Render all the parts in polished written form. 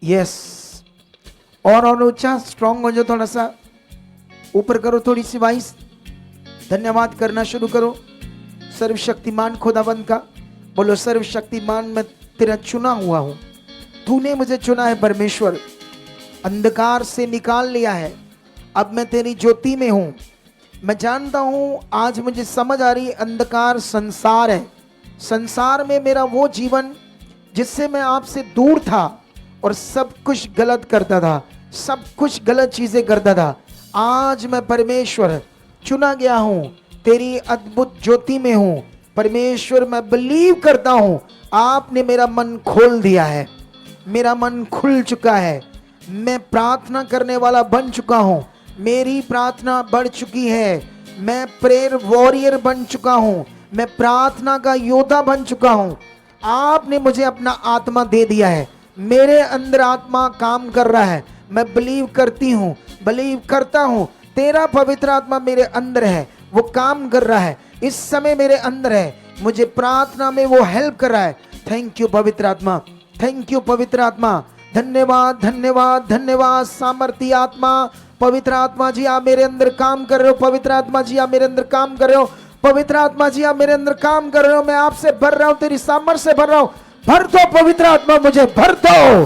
Yes, और ऊंचा strong हो जाओ, थोड़ा सा ऊपर करो, थोड़ी सी वॉइस। धन्यवाद करना शुरू करो सर्वशक्तिमान खुदावंद का। बोलो, सर्वशक्तिमान मैं तेरा चुना हुआ हूं, तूने मुझे चुना है परमेश्वर, अंधकार से निकाल लिया है, अब मैं तेरी ज्योति में हूं। मैं जानता हूं, आज मुझे समझ आ रही, अंधकार संसार है, संसार में मेरा वो जीवन जिससे मैं आपसे दूर था और सब कुछ गलत करता था, सब कुछ गलत चीजें करता था। आज मैं परमेश्वर चुना गया हूं, तेरी अद्भुत ज्योति में हूं। परमेश्वर, मैं बिलीव करता हूं, आपने मेरा मन खोल दिया है, मेरा मन खुल चुका है, मैं प्रार्थना करने वाला बन चुका हूं, मेरी प्रार्थना बढ़ चुकी है, मैं प्रेयर वॉरियर बन चुका हूं, मैं प्रार्थना का योद्धा बन चुका हूं। आपने मुझे अपना आत्मा दे दिया है, मेरे अंदर आत्मा काम कर रहा है। मैं बिलीव करती हूं, बिलीव करता हूं, तेरा पवित्र आत्मा मेरे अंदर है, वो काम कर रहा है, इस समय मेरे अंदर है, मुझे प्रार्थना में वो हेल्प कर रहा है। थैंक यू पवित्र आत्मा, थैंक यू पवित्र आत्मा, धन्यवाद धन्यवाद धन्यवाद। सामर्थी आत्मा, पवित्र आत्मा जी आप मेरे अंदर काम कर रहे हो, पवित्र आत्मा जी आप मेरे अंदर काम कर रहे हो, पवित्र आत्मा जी आप मेरे अंदर काम कर रहे हो। मैं आपसे भर रहा हूं, तेरी सामर्थ से भर रहा हूं। भर दो पवित्र आत्मा, मुझे भर दो,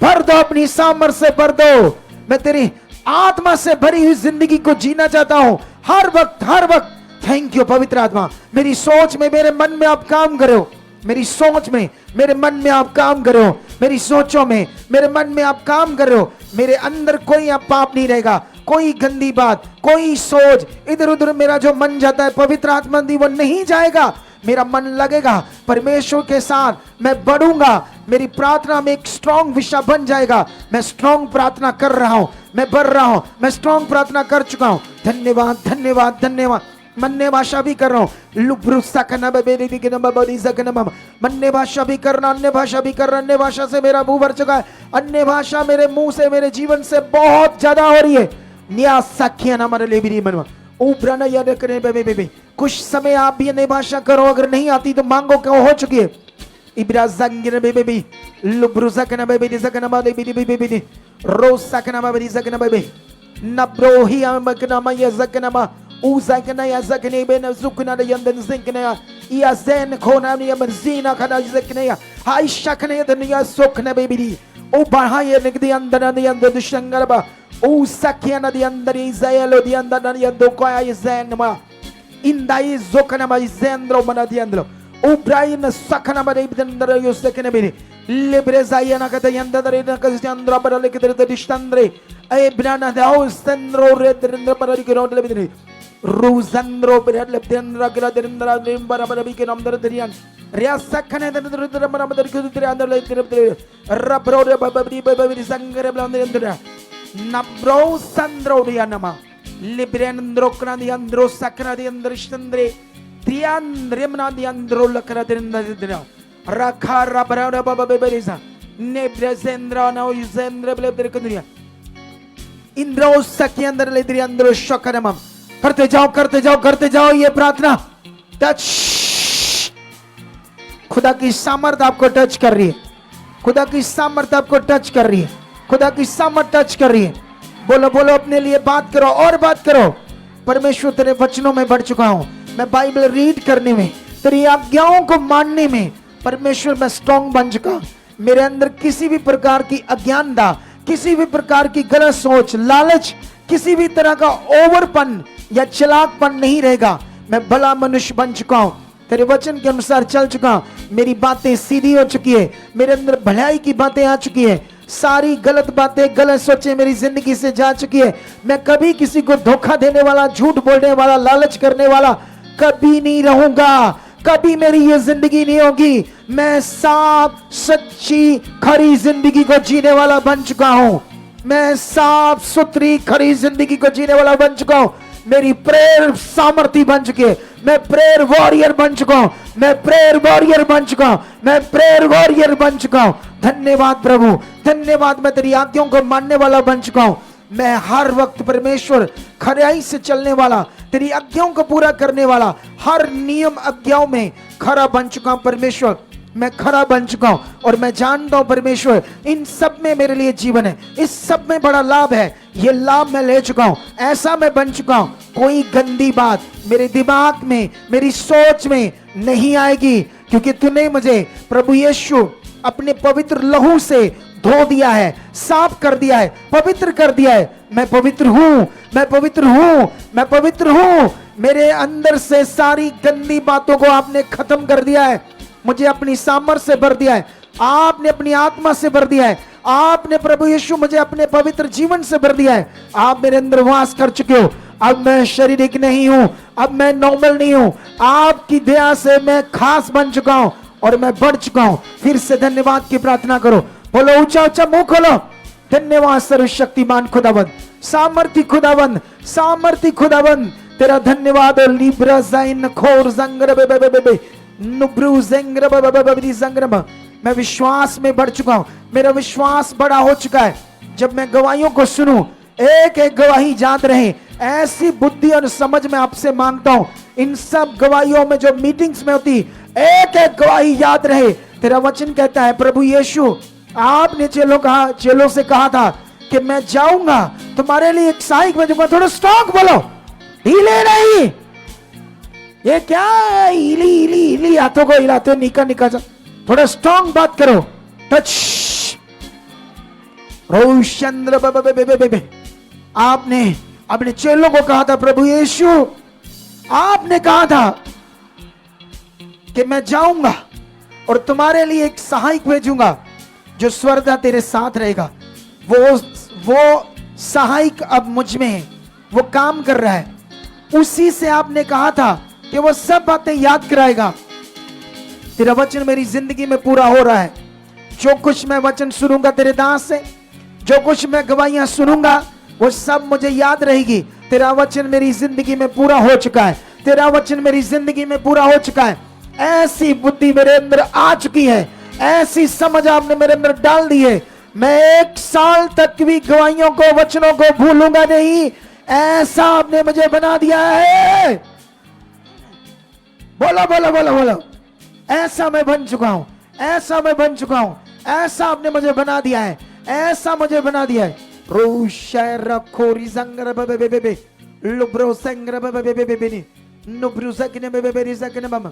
भर दो, अपनी सामर्थ से भर दो। मैं तेरी आत्मा से भरी हुई जिंदगी को जीना चाहता हूं, हर वक्त हर वक्त। थैंक यू पवित्र आत्मा, मेरी सोच में, मेरे मन में आप काम करो, मेरी सोच में, मेरे मन में आप काम करो, मेरी सोचों में, मेरे मन में आप काम कर रहे हो। मेरे अंदर कोई आप पाप नहीं रहेगा, कोई गंदी बात, कोई सोच इधर उधर मेरा जो मन जाता है, पवित्र आत्मा दी वो नहीं जाएगा। मेरा मन लगेगा परमेश्वर के साथ, मैं बढ़ूंगा, मेरी प्रार्थना में एक स्ट्रॉन्ग विषय बन जाएगा। मैं स्ट्रॉन्ग प्रार्थना कर रहा हूं, मैं बढ़ रहा हूं, मैं स्ट्रॉन्ग प्रार्थना कर चुका हूं। धन्यवाद धन्यवाद धन्यवाद। मन्ने भाषा भी कर रहा हूं, मन्ने भाषा भी करना, अन्य भाषा भी कर रहा, अन्य भाषा से मेरा मुंह भर चुका है, अन्य भाषा मेरे मुंह से, मेरे जीवन से बहुत ज्यादा हो रही है। कुछ समय आप भी अन्य भाषा करो, अगर नहीं आती तो मांगो, क्यों हो चुकी है। Uzakana ya zakane bena zukuna da yandan zinkana ya zen kona ni benzina kana zakane ya haisha kana ya dunya sokna baby o bahaya nigdi andana ni ando dushangarba o sakyana di andari zayalo di andana ni ando koya ya zen ma indai zokana ma zendro mana di andro o brain sakana ba de andara yo sakane beni libre zayana kata yandare na kasandra bara lekidre da dishtandre ay brana da o sendro redrendra bara di gro de beni Ruzandro Bedendra Gradendra Barabi and Amder Derian Riasakan and the Ramada Rabro Babi Baby Sangarablandra Nabro Sandro Dianama Librandro Crani Andro Sakra the Andristandre Tian Remna the Andro Lacradendra Rakara Barada Baba Bebeza Nebrazendra now Zendra Blabria Indro Sakiandra Ledriandro Shokanamam करते जाओ करते जाओ करते जाओ। ये प्रार्थना touch, खुदा की सामर्थ आपको टच कर रही है, खुदा की सामर्थ आपको टच कर रही है, खुदा की सामर्थ टच कर रही है। बोलो बोलो, अपने लिए बात करो और बात करो। परमेश्वर तेरे वचनों में बढ़ चुका हूं, मैं बाइबल रीड करने में, तेरी आज्ञाओं को मानने में परमेश्वर मैं स्ट्रॉन्ग बन चुका। मेरे अंदर किसी भी प्रकार की अज्ञानता, किसी भी प्रकार की गलत सोच, लालच, किसी भी तरह का ओवरपन या चलाकपन नहीं रहेगा। मैं भला मनुष्य बन चुका हूं, तेरे वचन के अनुसार चल चुका हूं, मेरी बातें सीधी हो चुकी है, मेरे अंदर भलाई की बातें आ चुकी है, सारी गलत बातें, गलत सोचें मेरी जिंदगी से जा चुकी है। मैं कभी किसी को धोखा देने वाला, झूठ बोलने वाला, लालच करने वाला कभी नहीं रहूंगा, कभी मेरी ये जिंदगी नहीं होगी। मैं साफ सच्ची खरी जिंदगी को जीने वाला बन चुका हूं, मैं साफ सुथरी खरी जिंदगी को जीने वाला बन चुका हूं। मेरी प्रेयर सामर्थी बन चुकी है, मैं प्रेयर वॉरियर बन चुका हूं, मैं प्रेयर वॉरियर बन चुका हूं, मैं प्रेयर वॉरियर बन चुका हूं। धन्यवाद प्रभु, धन्यवाद। मैं तेरी आज्ञाओं को मानने वाला बन चुका हूं, मैं हर वक्त परमेश्वर खराई से चलने वाला, तेरी आज्ञाओं को पूरा करने वाला, हर नियम आज्ञाओं में खरा बन चुका हूं। परमेश्वर मैं खरा बन चुका हूं और मैं जानता हूं परमेश्वर इन सब में मेरे लिए जीवन है, इस सब में बड़ा लाभ है, ये लाभ मैं ले चुका हूं, ऐसा मैं बन चुका हूं, कोई गंदी बात मेरे दिमाग में, मेरी सोच में नहीं आएगी, क्योंकि तूने मुझे प्रभु यीशु अपने पवित्र लहू से धो दिया है, साफ कर दिया है, पवित्र कर दिया है। मैं पवित्र हूं, मैं पवित्र हूं, मैं पवित्र हूं। मेरे अंदर से सारी गंदी बातों को आपने खत्म कर दिया है, मुझे अपनी सामर्थ से भर दिया है, आपने अपनी आत्मा से भर दिया है, आपने प्रभु यीशु मुझे अपने पवित्र जीवन से भर दिया है। आप मेरे अंदर वास कर चुके हो। अब मैं शारीरिक नहीं हूं, अब मैं नॉर्मल नहीं हूं, आपकी दया से मैं खास बन चुका हूं और मैं बढ़ चुका हूं। फिर से धन्यवाद की प्रार्थना करो, बोलो ऊंचा ऊंचा मुंह खोलो। धन्यवाद सर्वशक्तिमान खुदावंद, सामर्थी खुदावंद, सामर्थी खुदावंद, तेरा धन्यवाद। और लिब्रा जाइन खोर जंगर बे नुब्रू जंगर बे जंगर। मैं विश्वास में बढ़ चुका हूं, मेरा विश्वास बड़ा हो चुका है। जब मैं गवाहियों को सुनूं, एक एक गवाही याद रहे, ऐसी बुद्धि और समझ में आपसे मांगता हूं। इन सब गवाहियों में जो मीटिंग्स में होती, एक एक गवाही याद रहे। तेरा वचन कहता है प्रभु यीशु, आपने चेलों से कहा था कि मैं जाऊंगा तुम्हारे लिए एक सहायक भेजूंगा। थोड़ा स्ट्रांग बोलो, हिले नहीं। ये क्या हिली हिली हिली, हाथों को हिलाते हो निका निका। थोड़ा स्ट्रांग बात करो। टच रोशंद्र। आपने अपने चेलों को कहा था प्रभु यीशु, आपने कहा था कि मैं जाऊंगा और तुम्हारे लिए एक सहायक भेजूंगा जो स्वर्गा तेरे साथ रहेगा। वो सहायक अब मुझ में है, वो काम कर रहा है। उसी से आपने कहा था कि वो सब बातें याद कराएगा। तेरा वचन मेरी जिंदगी में पूरा हो रहा है। जो कुछ मैं वचन सुनूंगा तेरे दास से, जो कुछ मैं गवाहियां सुनूंगा, वो सब मुझे याद रहेगी। तेरा वचन मेरी जिंदगी में पूरा हो चुका है, तेरा वचन मेरी जिंदगी में पूरा हो चुका है। ऐसी बुद्धि मेरे अंदर आ चुकी है, ऐसी समझ आपने मेरे अंदर डाल दी है। मैं 1 साल तक भी गवाहियों को, वचनों को भूलूंगा नहीं, ऐसा आपने मुझे बना दिया है। बोलो बोलो बोलो बोलो, ऐसा मैं बन चुका हूं, ऐसा मैं बन चुका हूं, ऐसा आपने मुझे बना दिया है, ऐसा मुझे बना दिया है। रोशरखोरी जंगर बबेबेबे लुब्रो संगर बबेबेबेबे नुब्रो सकने बबेबेरी सकने बम।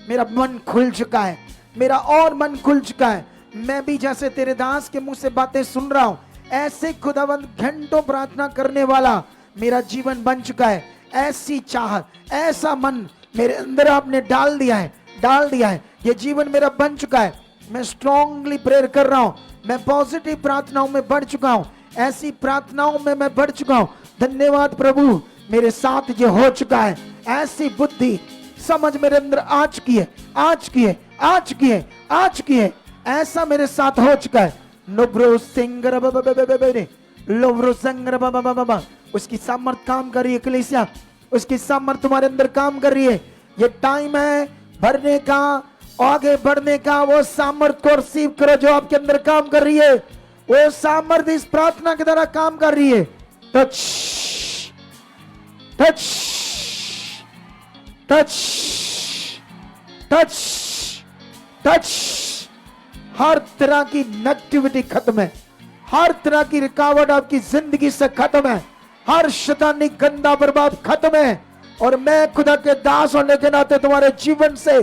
मेरा मन खुल चुका है, मेरा और मन खुल चुका है। मैं भी जैसे तेरे दास के मुंह से बातें सुन रहा हूं, ऐसे खुदावंद घंटों प्रार्थना करने वाला मेरा जीवन बन चुका है। ऐसी चाहत, ऐसा मन मेरे अंदर आपने डाल दिया है, डाल दिया है। ये जीवन मेरा बन चुका है। मैं स्ट्रांगली प्रेयर कर रहा हूं, मैं पॉजिटिव प्रार्थनाओं में बढ़ चुका हूं, ऐसी प्रार्थनाओं में मैं बढ़ चुका हूं। धन्यवाद प्रभु, मेरे साथ ये हो चुका है। ऐसी बुद्धि समझ मेरे अंदर आ चुकी है, आ चुकी है, आ चुकी है, आ चुकी है। ऐसा मेरे साथ हो चुका है। नुब्रो सिंगर लोब्रो संगर बाबा, उसकी सामर्थ काम कर रही है। कलीसिया, उसकी सामर्थ तुम्हारे अंदर काम कर रही है। ये टाइम है भरने का, आगे बढ़ने का। वो सामर्थ को रिसीव करो जो आपके अंदर काम कर रही है। वो सामर्थ इस प्रार्थना के द्वारा काम कर रही है। Touch touch touch touch touch. हर तरह की नेगेटिविटी खत्म है, हर तरह की रुकावट आपकी जिंदगी से खत्म है, हर शैतानी गंदा बर्बाद खत्म है। और मैं खुदा के दास होने के नाते तुम्हारे जीवन से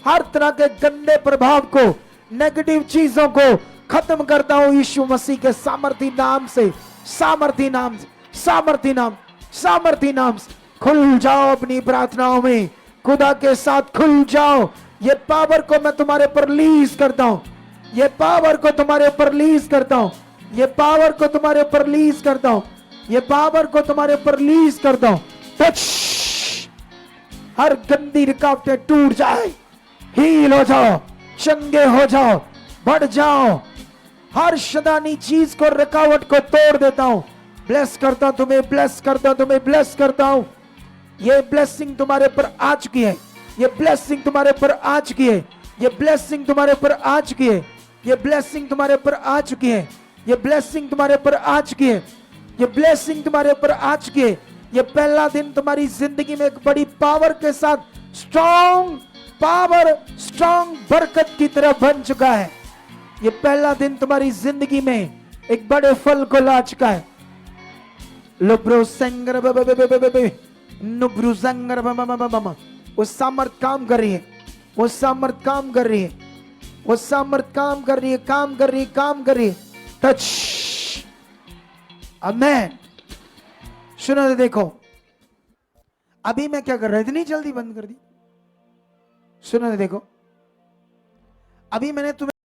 हर तरह के गंदे प्रभाव को, नेगेटिव चीजों को खत्म करता हूं यीशु मसीह के सामर्थी नाम से, सामर्थी नाम से, सामर्थी नाम, सामर्थी नाम से। खुल जाओ अपनी प्रार्थनाओं में, खुदा के साथ खुल जाओ। ये पावर को मैं तुम्हारे ऊपर रिलीज करता हूं, ये पावर को तुम्हारे ऊपर रिलीज करता हूं, ये पावर को तुम्हारे ऊपर रिलीज करता हूं, ये पावर को तुम्हारे ऊपर रिलीज करता हूं। टच, हर गंदी रुकावटें टूट जाए, हील हो जाओ, चंगे हो जाओ, बढ़ जाओ। हर शैतानी चीज को, रुकावट को तोड़ देता हूं। ब्लेस करता हूं तुम्हें, ब्लेस करता हूं तुम्हें, ब्लेस करता हूं। ये ब्लेसिंग तुम्हारे ऊपर आ चुकी है, ये ब्लेसिंग तुम्हारे ऊपर आ चुकी है, ये ब्लेसिंग तुम्हारे ऊपर आ चुकी है, ये ब्लेसिंग तुम्हारे ऊपर आ चुकी है, ये ब्लेसिंग तुम्हारे ऊपर आ चुकी है, ये ब्लेसिंग तुम्हारे ऊपर आ चुकी है। ये पहला दिन तुम्हारी जिंदगी में एक बड़ी पावर के साथ स्ट्रॉन्ग पावर स्ट्रॉन्ग बरकत की तरफ बन चुका है। ये पहला दिन तुम्हारी जिंदगी में एक बड़े फल को ला चुका है। लोब्रोसेंगर नुब्रुजंगर वो सामर्थ काम कर रही है, वो सामर्थ काम कर रही है, वो सामर्थ काम कर रही है, काम कर रही है, काम कर रही है। टच। आमेन। सुनो तो देखो, अभी मैं क्या कर रहा था, इतनी जल्दी बंद कर दी। सुनो तो देखो, अभी मैंने तुम्हें